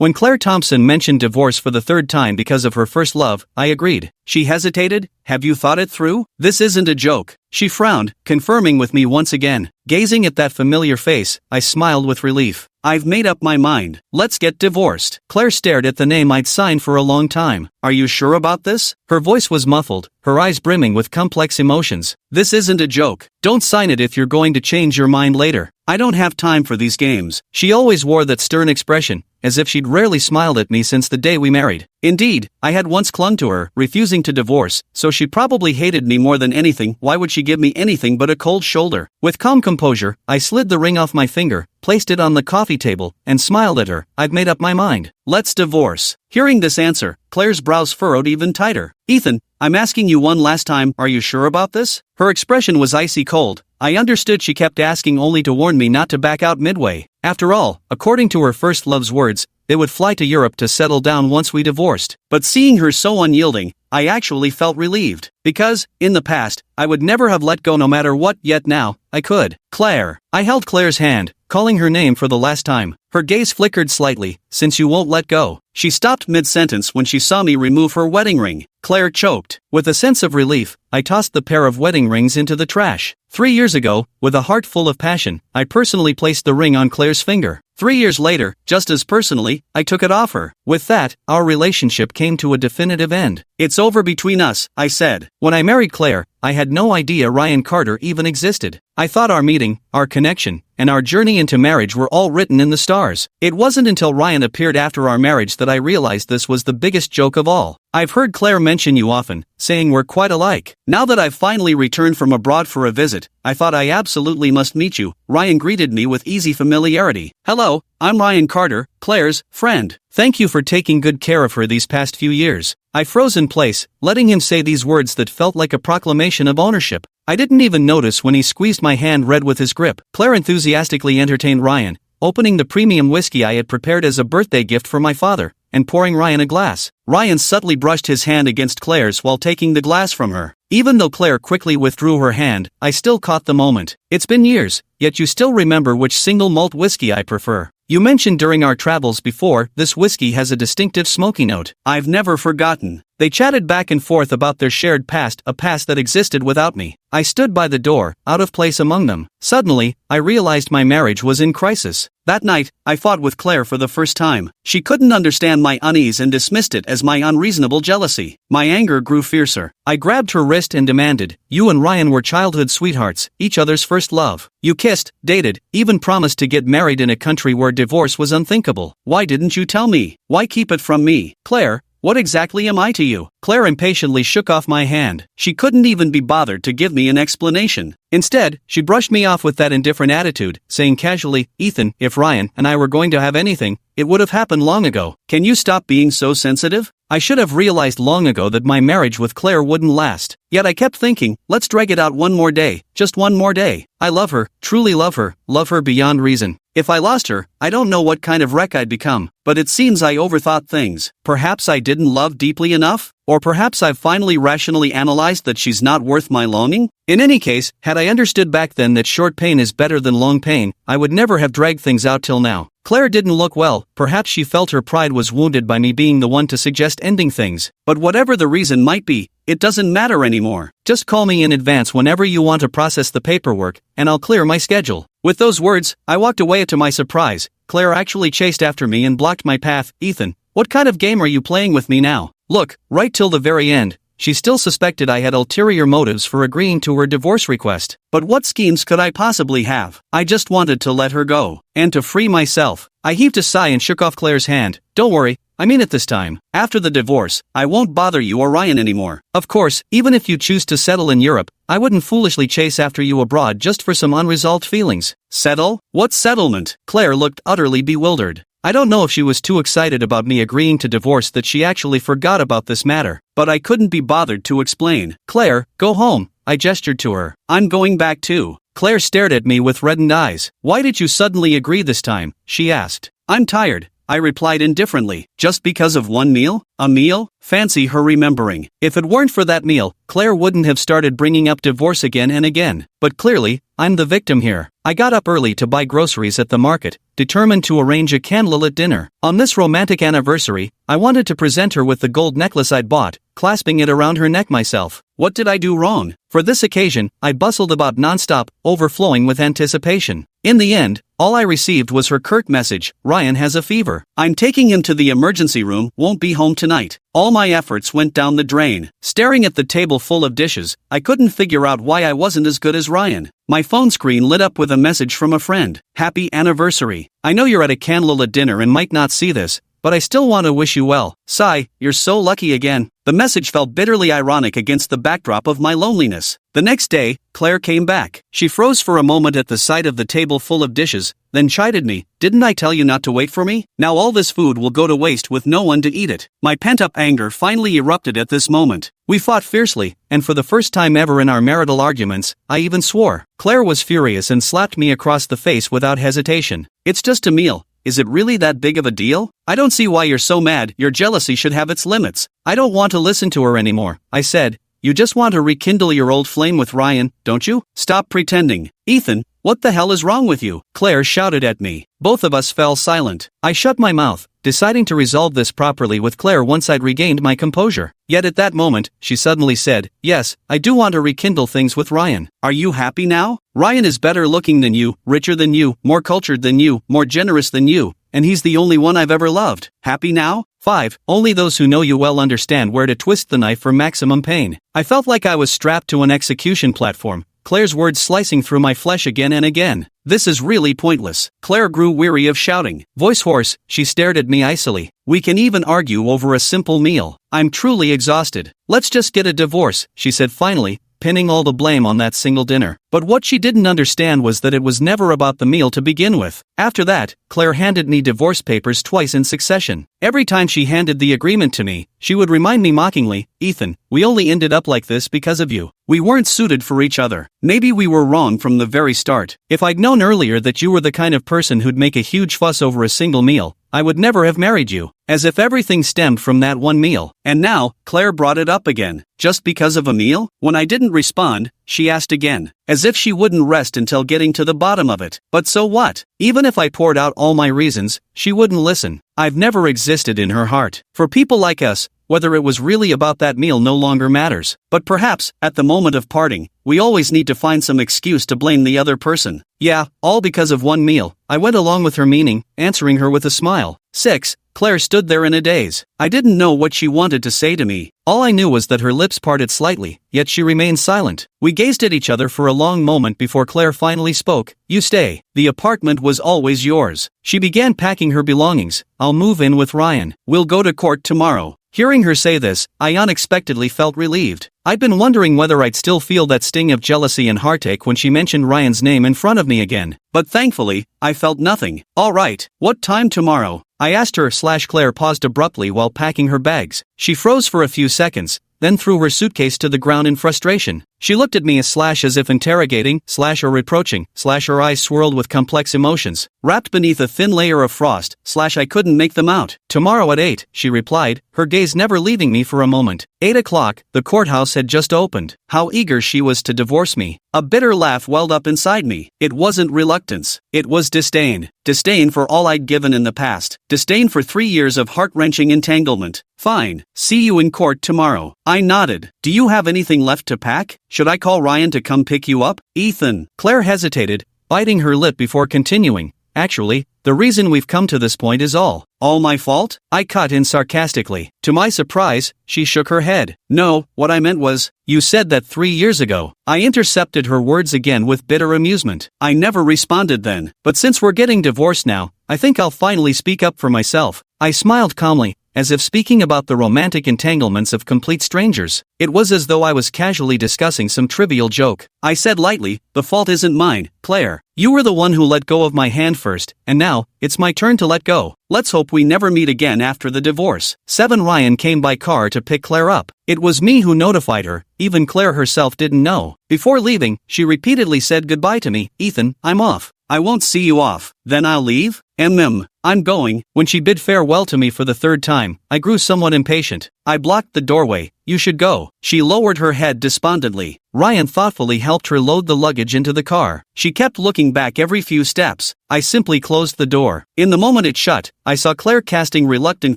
When Claire Thompson mentioned divorce for the third time because of her first love, I agreed. She hesitated. Have you thought it through? This isn't a joke. She frowned, confirming with me once again. Gazing at that familiar face, I smiled with relief. I've made up my mind. Let's get divorced. Claire stared at the name I'd signed for a long time. Are you sure about this? Her voice was muffled, her eyes brimming with complex emotions. This isn't a joke. Don't sign it if you're going to change your mind later. I don't have time for these games. She always wore that stern expression, as if she'd rarely smiled at me since the day we married. Indeed, I had once clung to her, refusing to divorce, so she probably hated me more than anything. Why would she give me anything but a cold shoulder? With calm composure, I slid the ring off my finger, placed it on the coffee table, and smiled at her. I'd made up my mind. Let's divorce. Hearing this answer, Claire's brows furrowed even tighter. Ethan, I'm asking you one last time, are you sure about this? Her expression was icy cold. I understood she kept asking only to warn me not to back out midway. After all, according to her first love's words, they would fly to Europe to settle down once we divorced. But seeing her so unyielding, I actually felt relieved. Because, in the past, I would never have let go no matter what, yet now, I could. Claire. I held Claire's hand, calling her name for the last time. Her gaze flickered slightly. Since you won't let go. She stopped mid-sentence when she saw me remove her wedding ring. Claire choked. With a sense of relief, I tossed the pair of wedding rings into the trash. 3 years ago, with a heart full of passion, I personally placed the ring on Claire's finger. 3 years later, just as personally, I took it off her. With that, our relationship came to a definitive end. It's over between us, I said. When I married Claire, I had no idea Ryan Carter even existed. I thought our meeting, our connection, and our journey into marriage were all written in the stars. It wasn't until Ryan appeared after our marriage that I realized this was the biggest joke of all. I've heard Claire mention you often, saying we're quite alike. Now that I've finally returned from abroad for a visit, I thought I absolutely must meet you. Ryan greeted me with easy familiarity. Hello, I'm Ryan Carter, Claire's friend. Thank you for taking good care of her these past few years. I froze in place, letting him say these words that felt like a proclamation of ownership. I didn't even notice when he squeezed my hand red with his grip. Claire enthusiastically entertained Ryan, opening the premium whiskey I had prepared as a birthday gift for my father, and pouring Ryan a glass. Ryan subtly brushed his hand against Claire's while taking the glass from her. Even though Claire quickly withdrew her hand, I still caught the moment. It's been years, yet you still remember which single malt whiskey I prefer. You mentioned during our travels before, this whiskey has a distinctive smoky note. I've never forgotten. They chatted back and forth about their shared past, a past that existed without me. I stood by the door, out of place among them. Suddenly, I realized my marriage was in crisis. That night, I fought with Claire for the first time. She couldn't understand my unease and dismissed it as my unreasonable jealousy. My anger grew fiercer. I grabbed her wrist and demanded, you and Ryan were childhood sweethearts, each other's first love. You kissed, dated, even promised to get married in a country where divorce was unthinkable. Why didn't you tell me? Why keep it from me? Claire, what exactly am I to you? Claire impatiently shook off my hand. She couldn't even be bothered to give me an explanation. Instead, she brushed me off with that indifferent attitude, saying casually, Ethan, if Ryan and I were going to have anything, it would have happened long ago. Can you stop being so sensitive? I should have realized long ago that my marriage with Claire wouldn't last. Yet I kept thinking, let's drag it out one more day, just one more day. I love her, truly love her beyond reason. If I lost her, I don't know what kind of wreck I'd become, but it seems I overthought things. Perhaps I didn't love deeply enough? Or perhaps I've finally rationally analyzed that she's not worth my longing? In any case, had I understood back then that short pain is better than long pain, I would never have dragged things out till now. Claire didn't look well. Perhaps she felt her pride was wounded by me being the one to suggest ending things. But whatever the reason might be, it doesn't matter anymore. Just call me in advance whenever you want to process the paperwork, and I'll clear my schedule. With those words, I walked away. To my surprise, Claire actually chased after me and blocked my path. Ethan, what kind of game are you playing with me now? Look, right till the very end, she still suspected I had ulterior motives for agreeing to her divorce request. But what schemes could I possibly have? I just wanted to let her go, and to free myself. I heaved a sigh and shook off Claire's hand. Don't worry, I mean it this time. After the divorce, I won't bother you or Ryan anymore. Of course, even if you choose to settle in Europe, I wouldn't foolishly chase after you abroad just for some unresolved feelings. Settle? What settlement? Claire looked utterly bewildered. I don't know if she was too excited about me agreeing to divorce that she actually forgot about this matter, but I couldn't be bothered to explain. Claire, go home, I gestured to her. I'm going back too. Claire stared at me with reddened eyes. Why did you suddenly agree this time? She asked. I'm tired. I replied indifferently. Just because of one meal? A meal? Fancy her remembering. If it weren't for that meal, Claire wouldn't have started bringing up divorce again and again. But clearly, I'm the victim here. I got up early to buy groceries at the market, determined to arrange a candlelit dinner. On this romantic anniversary, I wanted to present her with the gold necklace I'd bought, clasping it around her neck myself. What did I do wrong? For this occasion, I bustled about nonstop, overflowing with anticipation. In the end, all I received was her curt message: Ryan has a fever. I'm taking him to the emergency room, won't be home tonight. All my efforts went down the drain. Staring at the table full of dishes, I couldn't figure out why I wasn't as good as Ryan. My phone screen lit up with a message from a friend. Happy anniversary. I know you're at a candlelit dinner and might not see this, but I still want to wish you well. Sigh, you're so lucky again. The message felt bitterly ironic against the backdrop of my loneliness. The next day, Claire came back. She froze for a moment at the sight of the table full of dishes, then chided me. Didn't I tell you not to wait for me? Now all this food will go to waste with no one to eat it. My pent-up anger finally erupted at this moment. We fought fiercely, and for the first time ever in our marital arguments, I even swore. Claire was furious and slapped me across the face without hesitation. It's just a meal. Is it really that big of a deal? I don't see why you're so mad. Your jealousy should have its limits. I don't want to listen to her anymore, I said. You just want to rekindle your old flame with Ryan, don't you? Stop pretending. Ethan, what the hell is wrong with you? Claire shouted at me. Both of us fell silent. I shut my mouth, deciding to resolve this properly with Claire once I'd regained my composure. Yet at that moment, she suddenly said, yes, I do want to rekindle things with Ryan. Are you happy now? Ryan is better looking than you, richer than you, more cultured than you, more generous than you, and he's the only one I've ever loved. Happy now? 5. Only those who know you well understand where to twist the knife for maximum pain. I felt like I was strapped to an execution platform, Claire's words slicing through my flesh again and again. This is really pointless. Claire grew weary of shouting. Voice hoarse, she stared at me icily. We can even argue over a simple meal. I'm truly exhausted. Let's just get a divorce, she said finally, pinning all the blame on that single dinner. But what she didn't understand was that it was never about the meal to begin with. After that, Claire handed me divorce papers twice in succession. Every time she handed the agreement to me, she would remind me mockingly, Ethan, we only ended up like this because of you. We weren't suited for each other. Maybe we were wrong from the very start. If I'd known earlier that you were the kind of person who'd make a huge fuss over a single meal, I would never have married you. As if everything stemmed from that one meal. And now, Claire brought it up again. Just because of a meal? When I didn't respond, she asked again. As if she wouldn't rest until getting to the bottom of it. But so what? Even if I poured out all my reasons, she wouldn't listen. I've never existed in her heart. For people like us, whether it was really about that meal no longer matters. But perhaps, at the moment of parting, we always need to find some excuse to blame the other person. Yeah, all because of one meal. I went along with her meaning, answering her with a smile. 6. Claire stood there in a daze. I didn't know what she wanted to say to me. All I knew was that her lips parted slightly, yet she remained silent. We gazed at each other for a long moment before Claire finally spoke. You stay. The apartment was always yours. She began packing her belongings. I'll move in with Ryan. We'll go to court tomorrow. Hearing her say this, I unexpectedly felt relieved. I'd been wondering whether I'd still feel that sting of jealousy and heartache when she mentioned Ryan's name in front of me again. But thankfully, I felt nothing. All right, what time tomorrow? I asked her. Claire paused abruptly while packing her bags. She froze for a few seconds, then threw her suitcase to the ground in frustration. She looked at me as if interrogating, or reproaching, her eyes swirled with complex emotions, wrapped beneath a thin layer of frost, I couldn't make them out. Tomorrow at 8, she replied, her gaze never leaving me for a moment. 8 o'clock, the courthouse had just opened. How eager she was to divorce me. A bitter laugh welled up inside me. It wasn't reluctance. It was disdain. Disdain for all I'd given in the past. Disdain for 3 years of heart-wrenching entanglement. Fine. See you in court tomorrow. I nodded. Do you have anything left to pack? Should I call Ryan to come pick you up? Ethan. Claire hesitated, biting her lip before continuing. Actually, the reason we've come to this point is all my fault? I cut in sarcastically. To my surprise, she shook her head. No, what I meant was, you said that 3 years ago. I intercepted her words again with bitter amusement. I never responded then. But since we're getting divorced now, I think I'll finally speak up for myself. I smiled calmly, as if speaking about the romantic entanglements of complete strangers. It was as though I was casually discussing some trivial joke. I said lightly, the fault isn't mine, Claire. You were the one who let go of my hand first, and now, it's my turn to let go. Let's hope we never meet again after the divorce. 7. Ryan came by car to pick Claire up. It was me who notified her, even Claire herself didn't know. Before leaving, she repeatedly said goodbye to me. Ethan, I'm off. I won't see you off. Then I'll leave? I'm going. When she bid farewell to me for the third time, I grew somewhat impatient. I blocked the doorway. You should go. She lowered her head despondently. Ryan thoughtfully helped her load the luggage into the car. She kept looking back every few steps. I simply closed the door. In the moment it shut, I saw Claire casting reluctant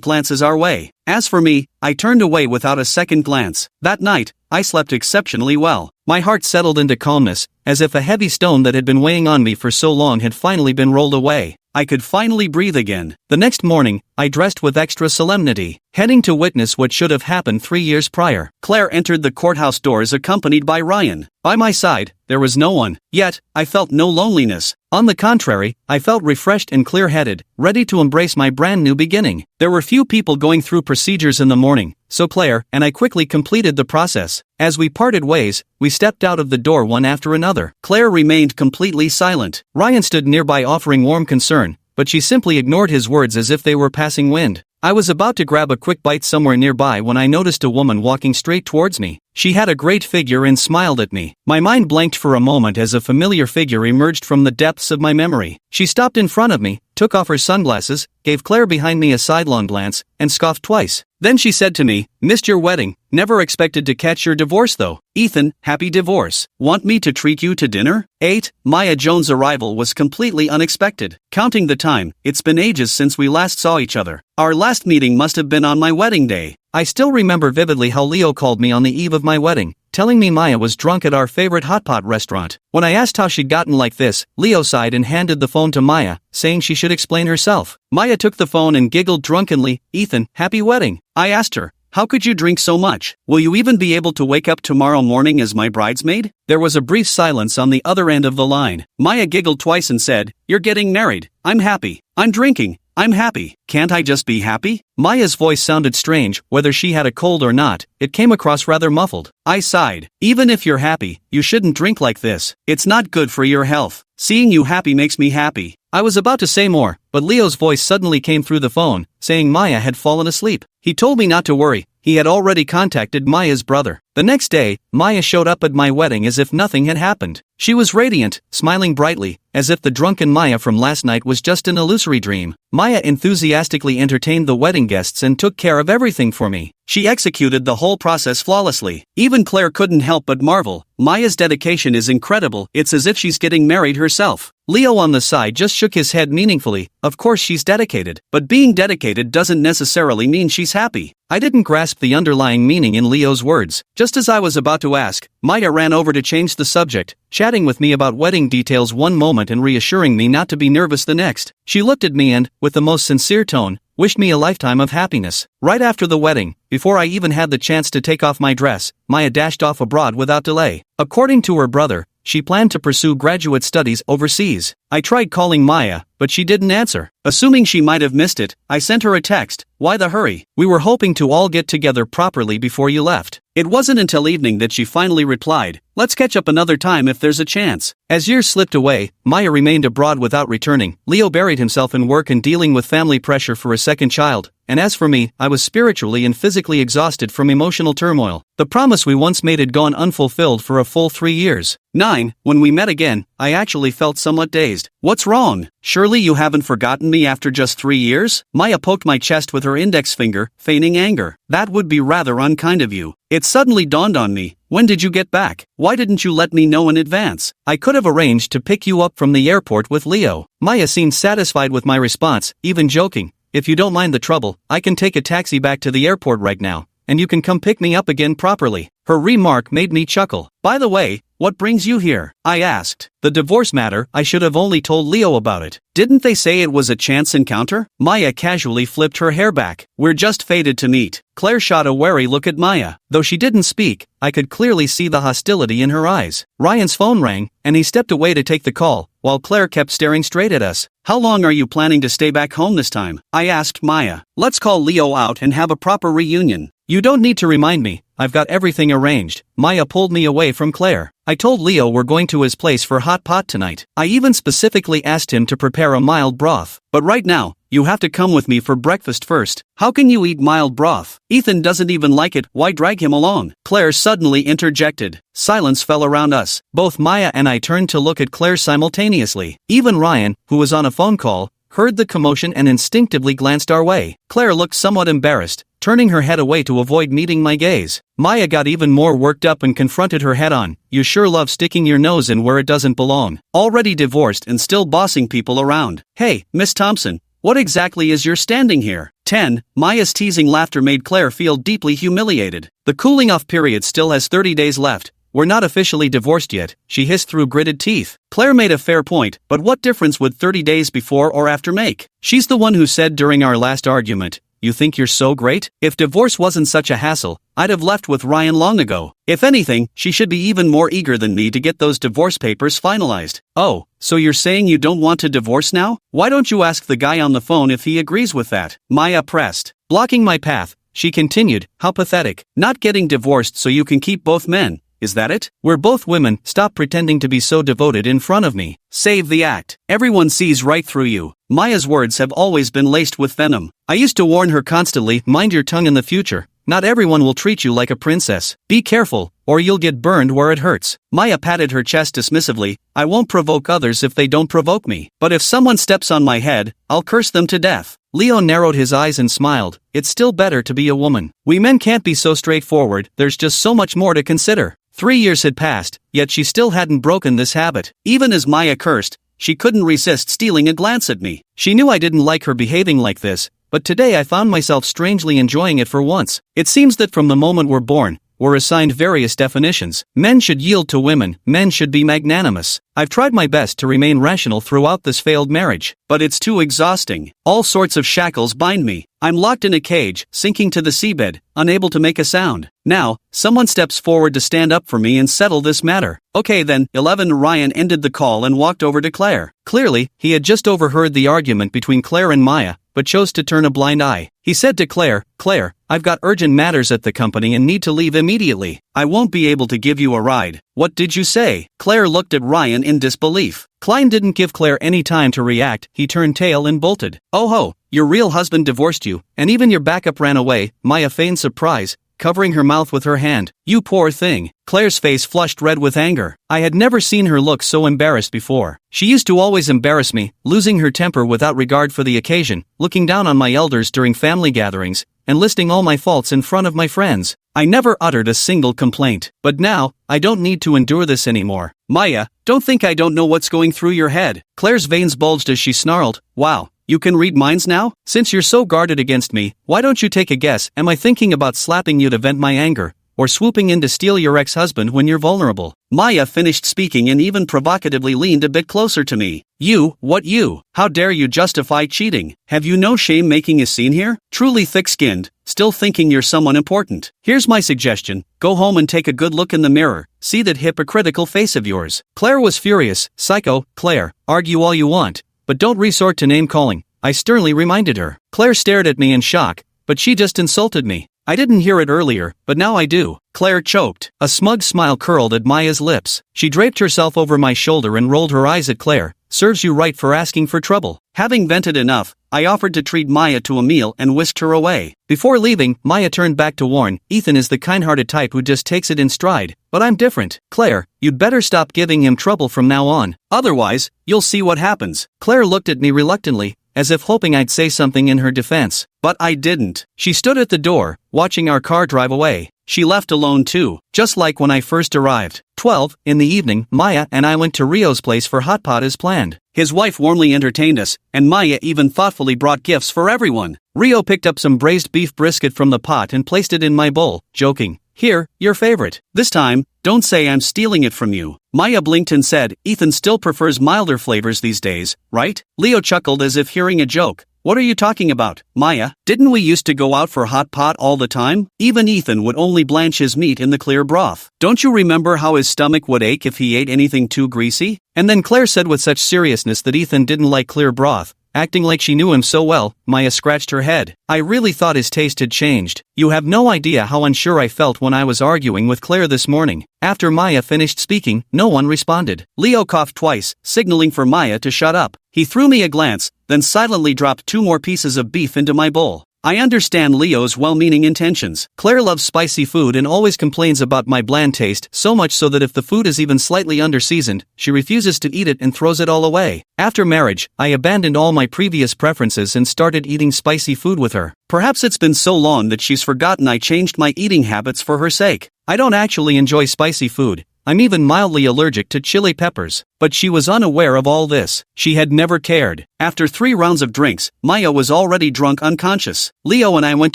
glances our way. As for me, I turned away without a second glance. That night, I slept exceptionally well. My heart settled into calmness, as if a heavy stone that had been weighing on me for so long had finally been rolled away. I could finally breathe again. The next morning, I dressed with extra solemnity, heading to witness what should have happened 3 years prior. Claire entered the courthouse doors accompanied by Ryan. By my side, there was no one. Yet, I felt no loneliness. On the contrary, I felt refreshed and clear-headed, ready to embrace my brand new beginning. There were few people going through procedures in the morning, so Claire and I quickly completed the process. As we parted ways, we stepped out of the door one after another. Claire remained completely silent. Ryan stood nearby offering warm concern, but she simply ignored his words as if they were passing wind. I was about to grab a quick bite somewhere nearby when I noticed a woman walking straight towards me. She had a great figure and smiled at me. My mind blanked for a moment as a familiar figure emerged from the depths of my memory. She stopped in front of me, took off her sunglasses, gave Claire behind me a sidelong glance, and scoffed twice. Then she said to me, "Missed your wedding, never expected to catch your divorce though. Ethan, happy divorce. Want me to treat you to dinner?" 8. Maya Jones' arrival was completely unexpected. Counting the time, it's been ages since we last saw each other. Our last meeting must have been on my wedding day. I still remember vividly how Leo called me on the eve of my wedding, telling me Maya was drunk at our favorite hot pot restaurant. When I asked how she'd gotten like this, Leo sighed and handed the phone to Maya, saying she should explain herself. Maya took the phone and giggled drunkenly. "Ethan, happy wedding." I asked her, "How could you drink so much? Will you even be able to wake up tomorrow morning as my bridesmaid?" There was a brief silence on the other end of the line. Maya giggled twice and said, "You're getting married. I'm happy. I'm drinking. I'm happy. Can't I just be happy?" Maya's voice sounded strange. Whether she had a cold or not, it came across rather muffled. I sighed. "Even if you're happy, you shouldn't drink like this. It's not good for your health. Seeing you happy makes me happy." I was about to say more, but Leo's voice suddenly came through the phone, saying Maya had fallen asleep. He told me not to worry. He had already contacted Maya's brother. The next day, Maya showed up at my wedding as if nothing had happened. She was radiant, smiling brightly, as if the drunken Maya from last night was just an illusory dream. Maya enthusiastically entertained the wedding guests and took care of everything for me. She executed the whole process flawlessly. Even Claire couldn't help but marvel. Maya's dedication is incredible. It's as if she's getting married herself. Leo on the side just shook his head meaningfully. Of course she's dedicated, but being dedicated doesn't necessarily mean she's happy. I didn't grasp the underlying meaning in Leo's words. Just as I was about to ask, Maya ran over to change the subject, chatting with me about wedding details one moment and reassuring me not to be nervous the next. She looked at me and, with the most sincere tone, wished me a lifetime of happiness. Right after the wedding, before I even had the chance to take off my dress, Maya dashed off abroad without delay. According to her brother, she planned to pursue graduate studies overseas. I tried calling Maya, but she didn't answer. Assuming she might have missed it, I sent her a text. "Why the hurry? We were hoping to all get together properly before you left." It wasn't until evening that she finally replied, "Let's catch up another time if there's a chance." As years slipped away, Maya remained abroad without returning. Leo buried himself in work and dealing with family pressure for a second child. And as for me, I was spiritually and physically exhausted from emotional turmoil. The promise we once made had gone unfulfilled for a full 3 years. 9. When we met again, I actually felt somewhat dazed. "What's wrong? Surely you haven't forgotten me after just 3 years?" Maya poked my chest with her index finger, feigning anger. "That would be rather unkind of you." It suddenly dawned on me. When did you get back? Why didn't you let me know in advance? I could have arranged to pick you up from the airport with Leo. Maya seemed satisfied with my response, even joking. "If you don't mind the trouble, I can take a taxi back to the airport right now, and you can come pick me up again properly." Her remark made me chuckle. "By the way, what brings you here?" I asked. "The divorce matter. I should have only told Leo about it. Didn't they say it was a chance encounter?" Maya casually flipped her hair back. "We're just fated to meet." Claire shot a wary look at Maya. Though she didn't speak, I could clearly see the hostility in her eyes. Ryan's phone rang, and he stepped away to take the call, while Claire kept staring straight at us. "How long are you planning to stay back home this time?" I asked Maya. "Let's call Leo out and have a proper reunion." "You don't need to remind me, I've got everything arranged. Maya pulled me away from Claire. I told Leo we're going to his place for hot pot tonight. I even specifically asked him to prepare a mild broth. But right now, you have to come with me for breakfast first. How can you eat mild broth? Ethan doesn't even like it, why drag him along? Claire suddenly interjected. Silence fell around us. Both Maya and I turned to look at Claire simultaneously. Even Ryan, who was on a phone call, heard the commotion and instinctively glanced our way. Claire looked somewhat embarrassed, turning her head away to avoid meeting my gaze. Maya got even more worked up and confronted her head-on. You sure love sticking your nose in where it doesn't belong. Already divorced and still bossing people around. Hey, Miss Thompson, what exactly is your standing here? 10. Maya's teasing laughter made Claire feel deeply humiliated. The cooling-off period still has 30 days left. We're not officially divorced yet, she hissed through gritted teeth. Claire made a fair point, but what difference would 30 days before or after make? She's the one who said during our last argument, you think you're so great? If divorce wasn't such a hassle, I'd have left with Ryan long ago. If anything, she should be even more eager than me to get those divorce papers finalized. Oh, so you're saying you don't want to divorce now? Why don't you ask the guy on the phone if he agrees with that? Maya pressed. Blocking my path, she continued, how pathetic. Not getting divorced so you can keep both men. Is that it? We're both women, stop pretending to be so devoted in front of me. Save the act. Everyone sees right through you. Maya's words have always been laced with venom. I used to warn her constantly, mind your tongue in the future. Not everyone will treat you like a princess. Be careful, or you'll get burned where it hurts. Maya patted her chest dismissively. I won't provoke others if they don't provoke me. But if someone steps on my head, I'll curse them to death. Leo narrowed his eyes and smiled. It's still better to be a woman. We men can't be so straightforward, there's just so much more to consider. 3 years had passed, yet she still hadn't broken this habit. Even as Maya cursed, she couldn't resist stealing a glance at me. She knew I didn't like her behaving like this, but today I found myself strangely enjoying it for once. It seems that from the moment we're born, we're assigned various definitions. Men should yield to women, men should be magnanimous. I've tried my best to remain rational throughout this failed marriage, but it's too exhausting. All sorts of shackles bind me. I'm locked in a cage, sinking to the seabed, unable to make a sound. Now, someone steps forward to stand up for me and settle this matter. Okay then, 11. Ryan ended the call and walked over to Claire. Clearly, he had just overheard the argument between Claire and Maya, but chose to turn a blind eye. He said to Claire, Claire, I've got urgent matters at the company and need to leave immediately. I won't be able to give you a ride. What did you say? Claire looked at Ryan in disbelief. Klein didn't give Claire any time to react, he turned tail and bolted. Oh ho, your real husband divorced you, and even your backup ran away, Maya feigned surprise, covering her mouth with her hand. You poor thing. Claire's face flushed red with anger. I had never seen her look so embarrassed before. She used to always embarrass me, losing her temper without regard for the occasion, looking down on my elders during family gatherings, and listing all my faults in front of my friends. I never uttered a single complaint. But now, I don't need to endure this anymore. Maya, don't think I don't know what's going through your head. Claire's veins bulged as she snarled, wow. You can read minds now? Since you're so guarded against me, why don't you take a guess? Am I thinking about slapping you to vent my anger, or swooping in to steal your ex-husband when you're vulnerable? Maya finished speaking and even provocatively leaned a bit closer to me. You, what you? How dare you justify cheating? Have you no shame making a scene here? Truly thick-skinned, still thinking you're someone important. Here's my suggestion, go home and take a good look in the mirror, see that hypocritical face of yours. Claire was furious. Psycho, Claire, argue all you want, but don't resort to name-calling, I sternly reminded her. Claire stared at me in shock, but she just insulted me. I didn't hear it earlier, but now I do. Claire choked. A smug smile curled at Maya's lips. She draped herself over my shoulder and rolled her eyes at Claire. Serves you right for asking for trouble. Having vented enough, I offered to treat Maya to a meal and whisked her away. Before leaving, Maya turned back to warn, Ethan is the kind-hearted type who just takes it in stride, but I'm different. Claire, you'd better stop giving him trouble from now on. Otherwise, you'll see what happens. Claire looked at me reluctantly, as if hoping I'd say something in her defense. But I didn't. She stood at the door, watching our car drive away. She left alone too, just like when I first arrived. 12. In the evening, Maya and I went to Rio's place for hot pot as planned. His wife warmly entertained us, and Maya even thoughtfully brought gifts for everyone. Rio picked up some braised beef brisket from the pot and placed it in my bowl, joking, here, your favorite. This time, don't say I'm stealing it from you. Maya blinked and said, Ethan still prefers milder flavors these days, right? Leo chuckled as if hearing a joke. What are you talking about, Maya? Didn't we used to go out for hot pot all the time? Even Ethan would only blanch his meat in the clear broth. Don't you remember how his stomach would ache if he ate anything too greasy? And then Claire said with such seriousness that Ethan didn't like clear broth, acting like she knew him so well. Maya scratched her head. I really thought his taste had changed. You have no idea how unsure I felt when I was arguing with Claire this morning. After Maya finished speaking, no one responded. Leo coughed twice, signaling for Maya to shut up. He threw me a glance, then silently dropped 2 more pieces of beef into my bowl. I understand Leo's well-meaning intentions. Claire loves spicy food and always complains about my bland taste, so much so that if the food is even slightly under-seasoned, she refuses to eat it and throws it all away. After marriage, I abandoned all my previous preferences and started eating spicy food with her. Perhaps it's been so long that she's forgotten I changed my eating habits for her sake. I don't actually enjoy spicy food. I'm even mildly allergic to chili peppers. But she was unaware of all this. She had never cared. After 3 rounds of drinks, Maya was already drunk unconscious. Leo and I went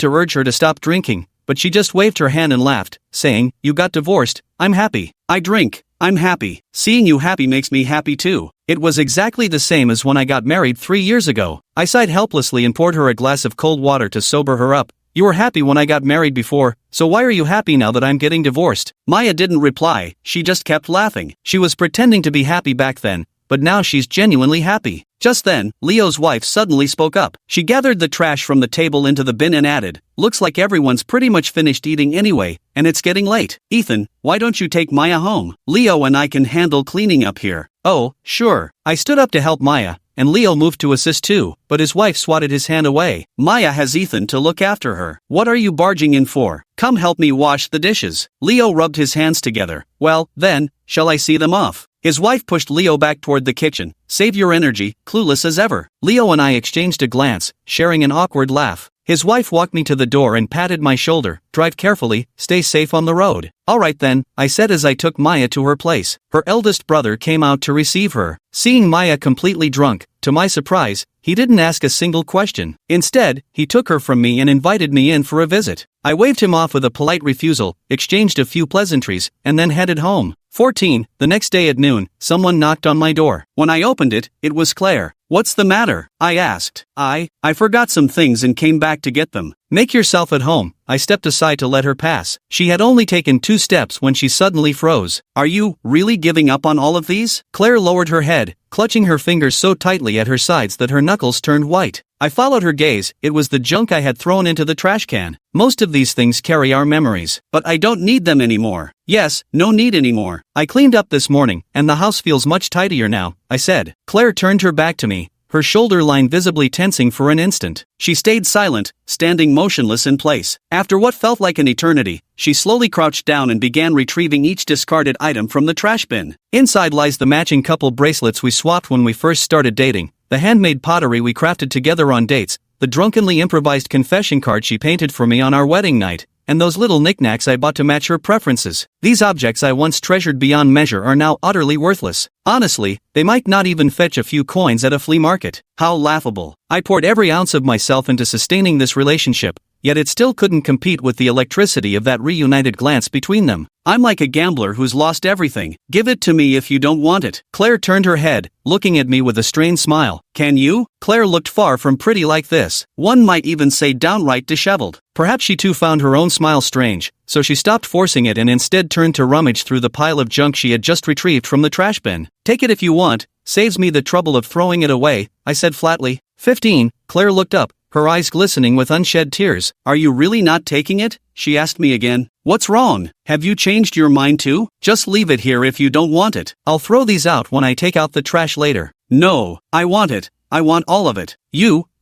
to urge her to stop drinking, but she just waved her hand and laughed, saying, "You got divorced, I'm happy. I drink, I'm happy. Seeing you happy makes me happy too." It was exactly the same as when I got married 3 years ago. I sighed helplessly and poured her a glass of cold water to sober her up. "You were happy when I got married before, so why are you happy now that I'm getting divorced?" Maya didn't reply, she just kept laughing. She was pretending to be happy back then, but now she's genuinely happy. Just then, Leo's wife suddenly spoke up. She gathered the trash from the table into the bin and added, "Looks like everyone's pretty much finished eating anyway, and it's getting late. Ethan, why don't you take Maya home? Leo and I can handle cleaning up here." "Oh, sure." I stood up to help Maya, and Leo moved to assist too, but his wife swatted his hand away. "Maya has Ethan to look after her. What are you barging in for? Come help me wash the dishes." Leo rubbed his hands together. "Well, then, shall I see them off?" His wife pushed Leo back toward the kitchen. "Save your energy," clueless as ever. Leo and I exchanged a glance, sharing an awkward laugh. His wife walked me to the door and patted my shoulder. "Drive carefully, stay safe on the road." "All right then," I said as I took Maya to her place. Her eldest brother came out to receive her. Seeing Maya completely drunk, to my surprise, he didn't ask a single question. Instead, he took her from me and invited me in for a visit. I waved him off with a polite refusal, exchanged a few pleasantries, and then headed home. 14. The next day at noon, someone knocked on my door. When I opened it, it was Claire. "What's the matter?" I asked. I forgot some things and came back to get them." "Make yourself at home." I stepped aside to let her pass. She had only taken 2 steps when she suddenly froze. "Are you really giving up on all of these?" Claire lowered her head, clutching her fingers so tightly at her sides that her knuckles turned white. I followed her gaze. It was the junk I had thrown into the trash can. "Most of these things carry our memories, but I don't need them anymore." "Yes, no need anymore. I cleaned up this morning, and the house feels much tidier now," I said. Claire turned her back to me, her shoulder line visibly tensing for an instant. She stayed silent, standing motionless in place. After what felt like an eternity, she slowly crouched down and began retrieving each discarded item from the trash bin. Inside lies the matching couple bracelets we swapped when we first started dating, the handmade pottery we crafted together on dates, the drunkenly improvised confession card she painted for me on our wedding night, and those little knickknacks I bought to match her preferences. These objects I once treasured beyond measure are now utterly worthless. Honestly, they might not even fetch a few coins at a flea market. How laughable. I poured every ounce of myself into sustaining this relationship, yet it still couldn't compete with the electricity of that reunited glance between them. I'm like a gambler who's lost everything. "Give it to me if you don't want it." Claire turned her head, looking at me with a strained smile. "Can you?" Claire looked far from pretty like this. One might even say downright disheveled. Perhaps she too found her own smile strange, so she stopped forcing it and instead turned to rummage through the pile of junk she had just retrieved from the trash bin. "Take it if you want, saves me the trouble of throwing it away," I said flatly. 15. Claire looked up, her eyes glistening with unshed tears. "Are you really not taking it?" she asked me again. "What's wrong? Have you changed your mind too? Just leave it here if you don't want it. I'll throw these out when I take out the trash later." "No, I want it. I want all of it."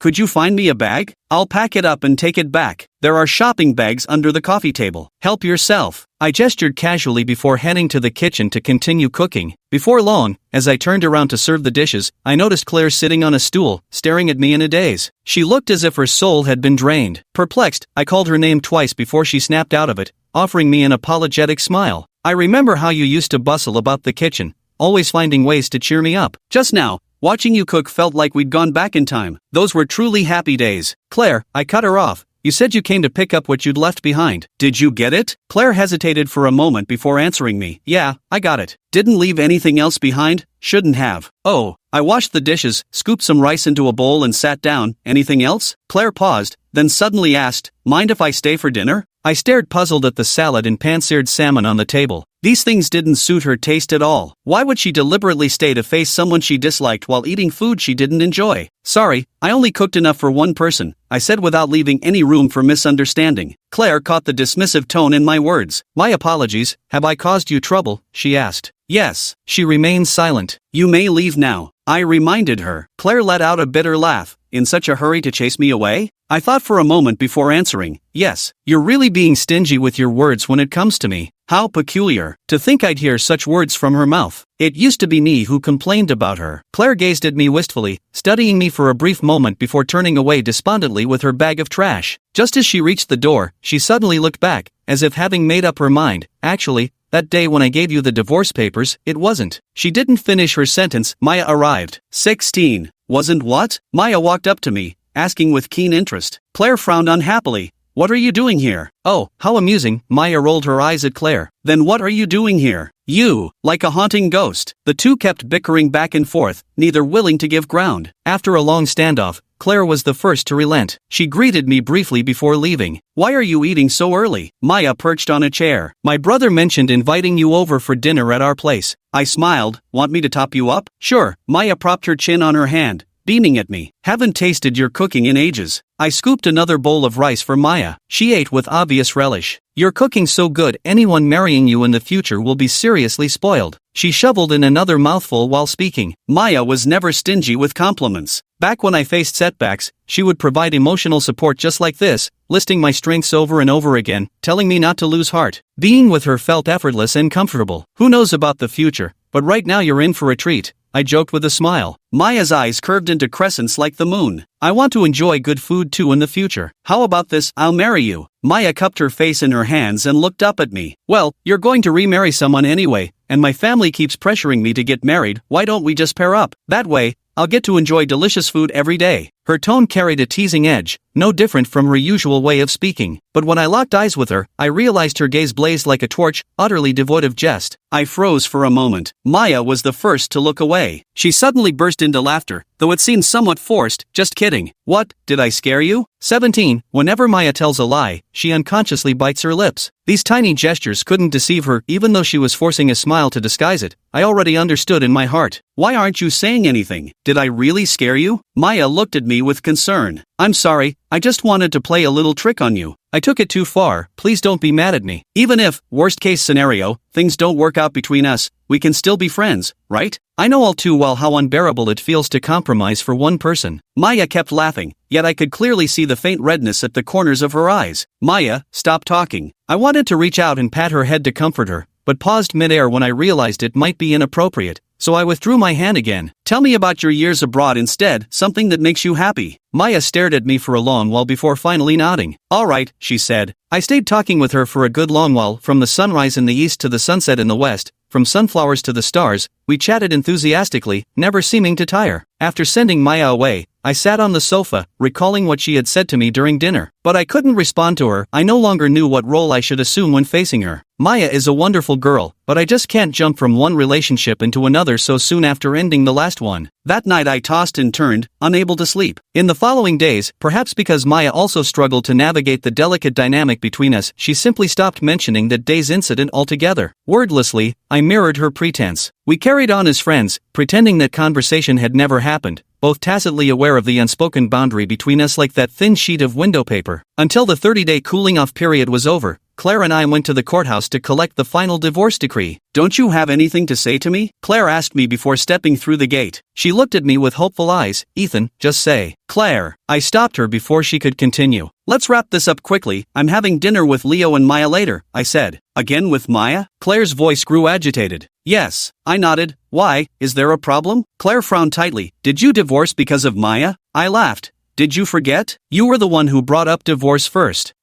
Could you find me a bag? I'll pack it up and take it back. There are shopping bags under the coffee table. Help yourself." I gestured casually before heading to the kitchen to continue cooking. Before long, as I turned around to serve the dishes, I noticed Claire sitting on a stool, staring at me in a daze. She looked as if her soul had been drained. Perplexed, I called her name twice before she snapped out of it, offering me an apologetic smile. "I remember how you used to bustle about the kitchen, always finding ways to cheer me up. Just now, watching you cook felt like we'd gone back in time. Those were truly happy days." "Claire," I cut her off. "You said you came to pick up what you'd left behind. Did you get it?" Claire hesitated for a moment before answering me. "Yeah, I got it. Didn't leave anything else behind? Shouldn't have." "Oh." I washed the dishes, scooped some rice into a bowl and sat down. "Anything else?" Claire paused, then suddenly asked, "Mind if I stay for dinner?" I stared puzzled at the salad and pan-seared salmon on the table. These things didn't suit her taste at all. Why would she deliberately stay to face someone she disliked while eating food she didn't enjoy? Sorry, I only cooked enough for one person, I said without leaving any room for misunderstanding. Claire caught the dismissive tone in my words. My apologies, have I caused you trouble? She asked. Yes. She remained silent. You may leave now, I reminded her. Claire let out a bitter laugh. In such a hurry to chase me away? I thought for a moment before answering. Yes, you're really being stingy with your words when it comes to me. How peculiar. To think I'd hear such words from her mouth. It used to be me who complained about her. Claire gazed at me wistfully, studying me for a brief moment before turning away despondently with her bag of trash. Just as she reached the door, she suddenly looked back, as if having made up her mind. Actually, that day when I gave you the divorce papers, it wasn't. She didn't finish her sentence. Maya arrived. 16. Wasn't what? Maya walked up to me, asking with keen interest. Claire frowned unhappily. What are you doing here? Oh, how amusing. Maya rolled her eyes at Claire. Then what are you doing here? You, like a haunting ghost. The two kept bickering back and forth, neither willing to give ground. After a long standoff, Claire was the first to relent. She greeted me briefly before leaving. Why are you eating so early? Maya perched on a chair. My brother mentioned inviting you over for dinner at our place. I smiled. Want me to top you up? Sure. Maya propped her chin on her hand, beaming at me. Haven't tasted your cooking in ages. I scooped another bowl of rice for Maya. She ate with obvious relish. You're cooking so good anyone marrying you in the future will be seriously spoiled. She shoveled in another mouthful while speaking. Maya was never stingy with compliments. Back when I faced setbacks, she would provide emotional support just like this, listing my strengths over and over again, telling me not to lose heart. Being with her felt effortless and comfortable. Who knows about the future, but right now you're in for a treat, I joked with a smile. Maya's eyes curved into crescents like the moon. I want to enjoy good food too in the future. How about this? I'll marry you. Maya cupped her face in her hands and looked up at me. Well, you're going to remarry someone anyway, and my family keeps pressuring me to get married. Why don't we just pair up? That way, I'll get to enjoy delicious food every day. Her tone carried a teasing edge, no different from her usual way of speaking. But when I locked eyes with her, I realized her gaze blazed like a torch, utterly devoid of jest. I froze for a moment. Maya was the first to look away. She suddenly burst into laughter, though it seemed somewhat forced. Just kidding. What, did I scare you? 17. Whenever Maya tells a lie, she unconsciously bites her lips. These tiny gestures couldn't deceive her even though she was forcing a smile to disguise it. I already understood in my heart. Why aren't you saying anything? Did I really scare you? Maya looked at me with concern. I'm sorry, I just wanted to play a little trick on you. I took it too far, please don't be mad at me. Even if, worst case scenario, things don't work out between us, we can still be friends, right? I know all too well how unbearable it feels to compromise for one person. Maya kept laughing, yet I could clearly see the faint redness at the corners of her eyes. Maya, stop talking. I wanted to reach out and pat her head to comfort her, but paused midair when I realized it might be inappropriate, so I withdrew my hand again. Tell me about your years abroad instead, something that makes you happy. Maya stared at me for a long while before finally nodding. All right, she said. I stayed talking with her for a good long while, from the sunrise in the east to the sunset in the west, from sunflowers to the stars. We chatted enthusiastically, never seeming to tire. After sending Maya away, I sat on the sofa, recalling what she had said to me during dinner. But I couldn't respond to her. I no longer knew what role I should assume when facing her. Maya is a wonderful girl, but I just can't jump from one relationship into another so soon after ending the last one. That night I tossed and turned, unable to sleep. In the following days, perhaps because Maya also struggled to navigate the delicate dynamic between us, she simply stopped mentioning that day's incident altogether. Wordlessly, I mirrored her pretense. We carried on as friends, pretending that conversation had never happened, both tacitly aware of the unspoken boundary between us like that thin sheet of window paper. Until the 30-day cooling-off period was over, Claire and I went to the courthouse to collect the final divorce decree. Don't you have anything to say to me? Claire asked me before stepping through the gate. She looked at me with hopeful eyes. Ethan, just say. Claire. I stopped her before she could continue. Let's wrap this up quickly. I'm having dinner with Leo and Maya later, I said. Again with Maya? Claire's voice grew agitated. Yes. I nodded. Why? Is there a problem? Claire frowned tightly. Did you divorce because of Maya? I laughed. Did you forget? You were the one who brought up divorce first.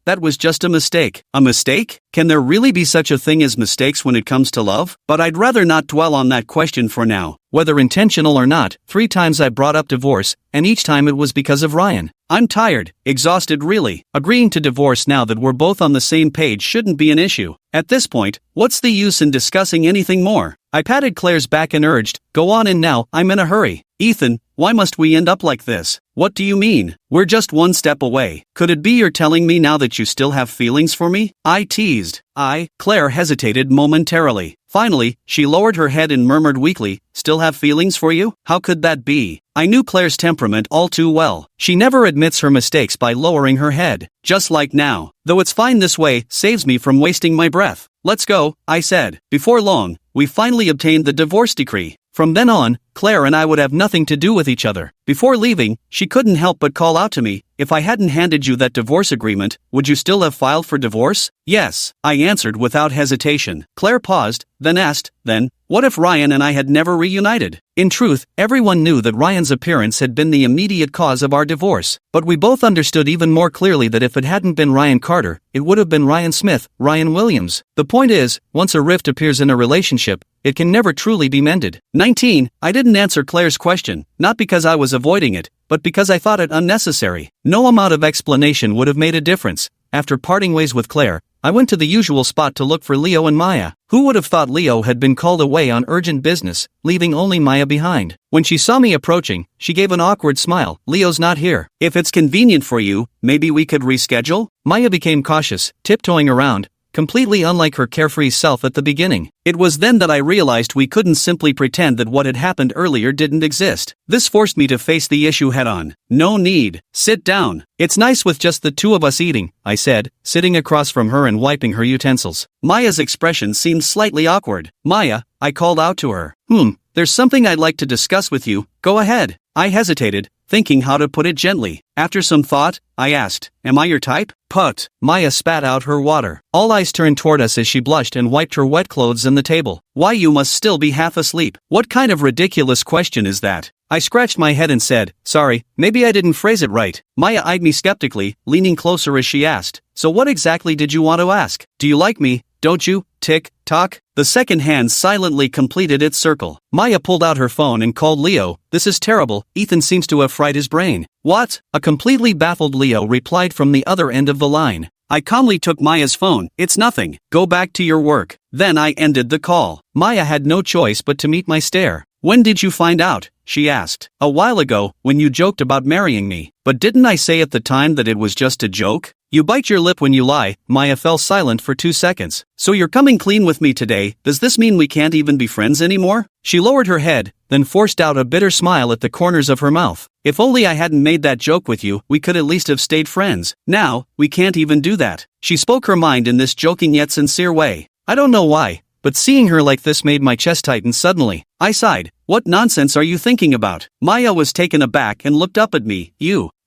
That was just a mistake. A mistake? Can there really be such a thing as mistakes when it comes to love? But I'd rather not dwell on that question for now. Whether intentional or not, 3 times I brought up divorce, and each time it was because of Ryan. I'm tired, exhausted really. Agreeing to divorce now that we're both on the same page shouldn't be an issue. At this point, what's the use in discussing anything more? I patted Claire's back and urged, go on in now, I'm in a hurry. Ethan, Why must we end up like this? What do you mean? We're just one step away. Could it be you're telling me now that you still have feelings for me? I teased. Claire hesitated momentarily. Finally, she lowered her head and murmured weakly, still have feelings for you? How could that be? I knew Claire's temperament all too well. She never admits her mistakes by lowering her head. Just like now. Though it's fine this way, saves me from wasting my breath. Let's go, I said. Before long, we finally obtained the divorce decree. From then on, Claire and I would have nothing to do with each other. Before leaving, she couldn't help but call out to me, if I hadn't handed you that divorce agreement, would you still have filed for divorce? Yes, I answered without hesitation. Claire paused, then asked, what if Ryan and I had never reunited? In truth, everyone knew that Ryan's appearance had been the immediate cause of our divorce, but we both understood even more clearly that if it hadn't been Ryan Carter, it would have been Ryan Smith, Ryan Williams. The point is, once a rift appears in a relationship, it can never truly be mended. 19. I didn't answer Claire's question, not because I was avoiding it, but because I thought it unnecessary. No amount of explanation would have made a difference. After parting ways with Claire, I went to the usual spot to look for Leo and Maya. Who would have thought Leo had been called away on urgent business, leaving only Maya behind? When she saw me approaching, she gave an awkward smile. Leo's not here. If it's convenient for you, maybe we could reschedule? Maya became cautious, tiptoeing around, completely unlike her carefree self at the beginning. It was then that I realized we couldn't simply pretend that what had happened earlier didn't exist. This forced me to face the issue head-on. No need. Sit down. It's nice with just the two of us eating, I said, sitting across from her and wiping her utensils. Maya's expression seemed slightly awkward. Maya, I called out to her. There's something I'd like to discuss with you. Go ahead. I hesitated, thinking how to put it gently. After some thought, I asked, am I your type? Put. Maya spat out her water. All eyes turned toward us as she blushed and wiped her wet clothes on the table. Why, you must still be half asleep. What kind of ridiculous question is that? I scratched my head and said, sorry, maybe I didn't phrase it right. Maya eyed me skeptically, leaning closer as she asked, so what exactly did you want to ask? Do you like me? Don't you? Tick, tock. The second hand silently completed its circle. Maya pulled out her phone and called Leo. This is terrible. Ethan seems to have fried his brain. What? A completely baffled Leo replied from the other end of the line. I calmly took Maya's phone. It's nothing. Go back to your work. Then I ended the call. Maya had no choice but to meet my stare. When did you find out? She asked. A while ago, when you joked about marrying me. But didn't I say at the time that it was just a joke? You bite your lip when you lie. Maya fell silent for 2 seconds. So you're coming clean with me today. Does this mean we can't even be friends anymore? She lowered her head, then forced out a bitter smile at the corners of her mouth. If only I hadn't made that joke with you, we could at least have stayed friends. Now, we can't even do that. She spoke her mind in this joking yet sincere way. I don't know why, but seeing her like this made my chest tighten suddenly. I sighed. What nonsense are you thinking about? Maya was taken aback and looked up at me.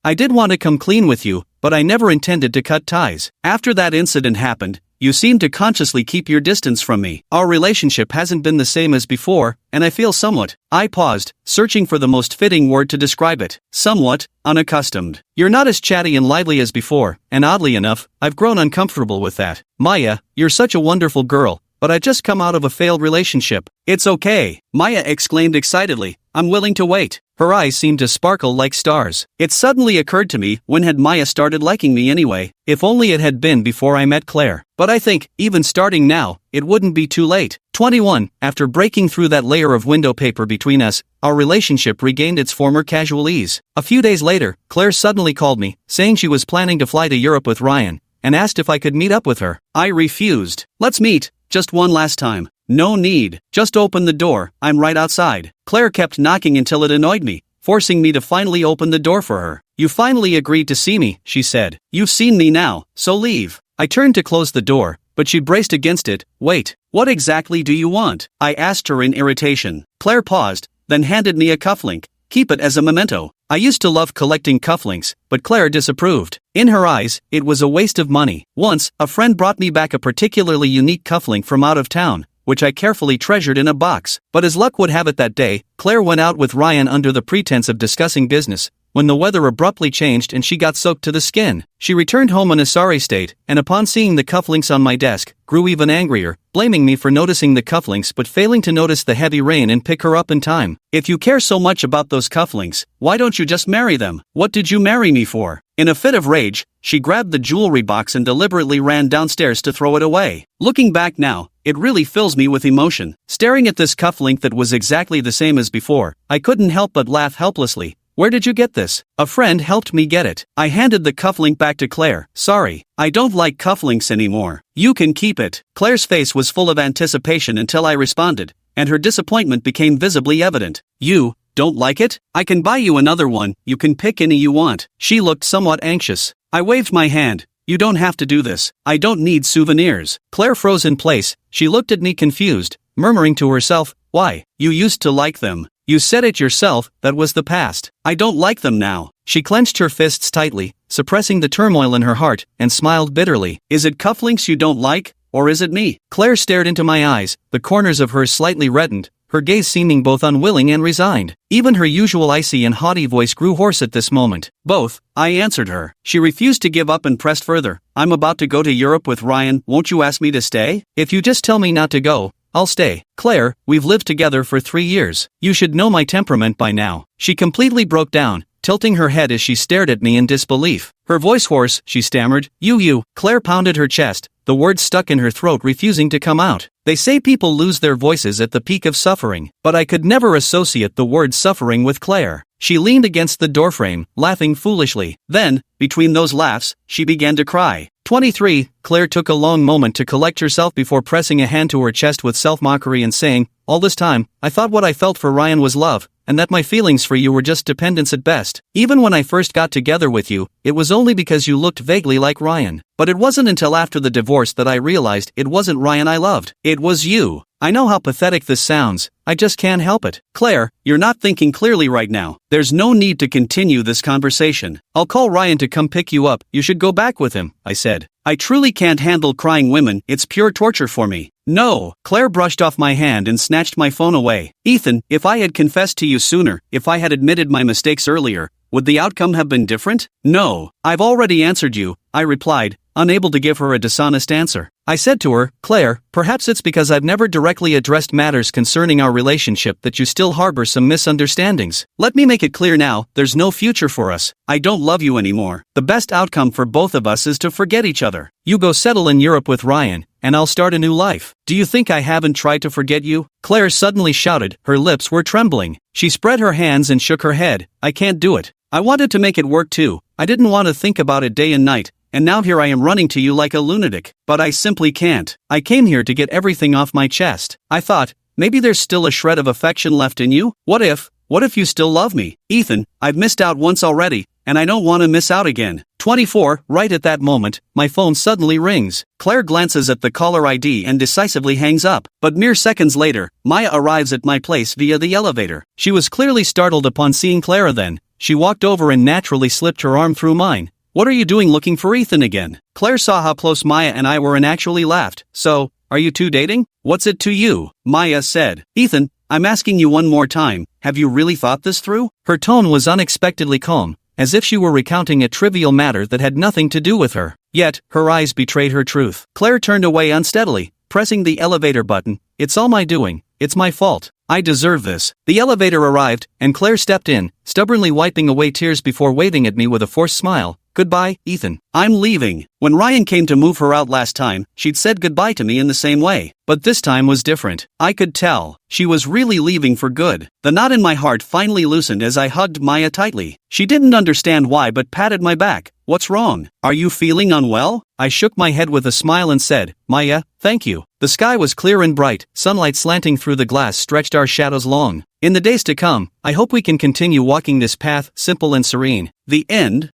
I did want to come clean with you, but I never intended to cut ties. After that incident happened, you seem to consciously keep your distance from me. Our relationship hasn't been the same as before, and I feel somewhat. I paused, searching for the most fitting word to describe it. Somewhat unaccustomed. You're not as chatty and lively as before, and oddly enough, I've grown uncomfortable with that. Maya, you're such a wonderful girl, but I just come out of a failed relationship. It's okay, Maya exclaimed excitedly. I'm willing to wait. Her eyes seemed to sparkle like stars. It suddenly occurred to me, when had Maya started liking me anyway? If only it had been before I met Claire. But I think, even starting now, it wouldn't be too late. 21. After breaking through that layer of window paper between us, our relationship regained its former casual ease. A few days later, Claire suddenly called me, saying she was planning to fly to Europe with Ryan, and asked if I could meet up with her. I refused. Let's meet, just one last time. No need. Just open the door, I'm right outside. Claire kept knocking until it annoyed me, forcing me to finally open the door for her. You finally agreed to see me, she said. You've seen me now, so leave. I turned to close the door, but she braced against it. Wait, what exactly do you want? I asked her in irritation. Claire paused, then handed me a cufflink. Keep it as a memento. I used to love collecting cufflinks, but Claire disapproved. In her eyes, it was a waste of money. Once, a friend brought me back a particularly unique cufflink from out of town, which I carefully treasured in a box. But as luck would have it that day, Claire went out with Ryan under the pretense of discussing business, when the weather abruptly changed and she got soaked to the skin. She returned home in a sorry state, and upon seeing the cufflinks on my desk, grew even angrier, blaming me for noticing the cufflinks but failing to notice the heavy rain and pick her up in time. If you care so much about those cufflinks, why don't you just marry them? What did you marry me for? In a fit of rage, she grabbed the jewelry box and deliberately ran downstairs to throw it away. Looking back now, it really fills me with emotion. Staring at this cufflink that was exactly the same as before, I couldn't help but laugh helplessly. Where did you get this? A friend helped me get it. I handed the cufflink back to Claire. Sorry, I don't like cufflinks anymore. You can keep it. Claire's face was full of anticipation until I responded, and her disappointment became visibly evident. You don't like it? I can buy you another one, you can pick any you want. She looked somewhat anxious. I waved my hand. You don't have to do this. I don't need souvenirs. Claire froze in place. She looked at me confused, murmuring to herself, why? You used to like them. You said it yourself, that was the past. I don't like them now. She clenched her fists tightly, suppressing the turmoil in her heart, and smiled bitterly. Is it cufflinks you don't like, or is it me? Claire stared into my eyes, the corners of hers slightly reddened, her gaze seeming both unwilling and resigned. Even her usual icy and haughty voice grew hoarse at this moment. Both, I answered her. She refused to give up and pressed further. I'm about to go to Europe with Ryan, won't you ask me to stay? If you just tell me not to go, I'll stay. Claire, we've lived together for 3 years. You should know my temperament by now. She completely broke down, tilting her head as she stared at me in disbelief. Her voice hoarse, she stammered, You. Claire pounded her chest, the words stuck in her throat refusing to come out. They say people lose their voices at the peak of suffering, but I could never associate the word suffering with Claire. She leaned against the doorframe, laughing foolishly. Then, between those laughs, she began to cry. 23, Claire took a long moment to collect herself before pressing a hand to her chest with self-mockery and saying, all this time, I thought what I felt for Ryan was love, and that my feelings for you were just dependence at best. Even when I first got together with you, it was only because you looked vaguely like Ryan. But it wasn't until after the divorce that I realized it wasn't Ryan I loved. It was you. I know how pathetic this sounds, I just can't help it. Claire, you're not thinking clearly right now. There's no need to continue this conversation. I'll call Ryan to come pick you up. You should go back with him, I said. I truly can't handle crying women, it's pure torture for me. No, Claire brushed off my hand and snatched my phone away. Ethan, if I had confessed to you sooner, if I had admitted my mistakes earlier, would the outcome have been different? No, I've already answered you, I replied, unable to give her a dishonest answer. I said to her, Claire, perhaps it's because I've never directly addressed matters concerning our relationship that you still harbor some misunderstandings. Let me make it clear now, there's no future for us. I don't love you anymore. The best outcome for both of us is to forget each other. You go settle in Europe with Ryan, and I'll start a new life. Do you think I haven't tried to forget you? Claire suddenly shouted, her lips were trembling. She spread her hands and shook her head. I can't do it. I wanted to make it work too. I didn't want to think about it day and night. And now here I am running to you like a lunatic, but I simply can't. I came here to get everything off my chest. I thought, maybe there's still a shred of affection left in you? What if you still love me? Ethan, I've missed out once already, and I don't want to miss out again. 24, right at that moment, my phone suddenly rings. Claire glances at the caller ID and decisively hangs up. But mere seconds later, Maya arrives at my place via the elevator. She was clearly startled upon seeing Clara then. She walked over and naturally slipped her arm through mine. What are you doing looking for Ethan again? Claire saw how close Maya and I were and actually laughed. So, are you two dating? What's it to you? Maya said. Ethan, I'm asking you one more time, have you really thought this through? Her tone was unexpectedly calm, as if she were recounting a trivial matter that had nothing to do with her. Yet, her eyes betrayed her truth. Claire turned away unsteadily, pressing the elevator button. It's all my doing. It's my fault. I deserve this. The elevator arrived, and Claire stepped in, stubbornly wiping away tears before waving at me with a forced smile. Goodbye, Ethan. I'm leaving. When Ryan came to move her out last time, she'd said goodbye to me in the same way. But this time was different. I could tell. She was really leaving for good. The knot in my heart finally loosened as I hugged Maya tightly. She didn't understand why but patted my back. What's wrong? Are you feeling unwell? I shook my head with a smile and said, Maya, thank you. The sky was clear and bright, sunlight slanting through the glass stretched our shadows long. In the days to come, I hope we can continue walking this path, simple and serene. The end.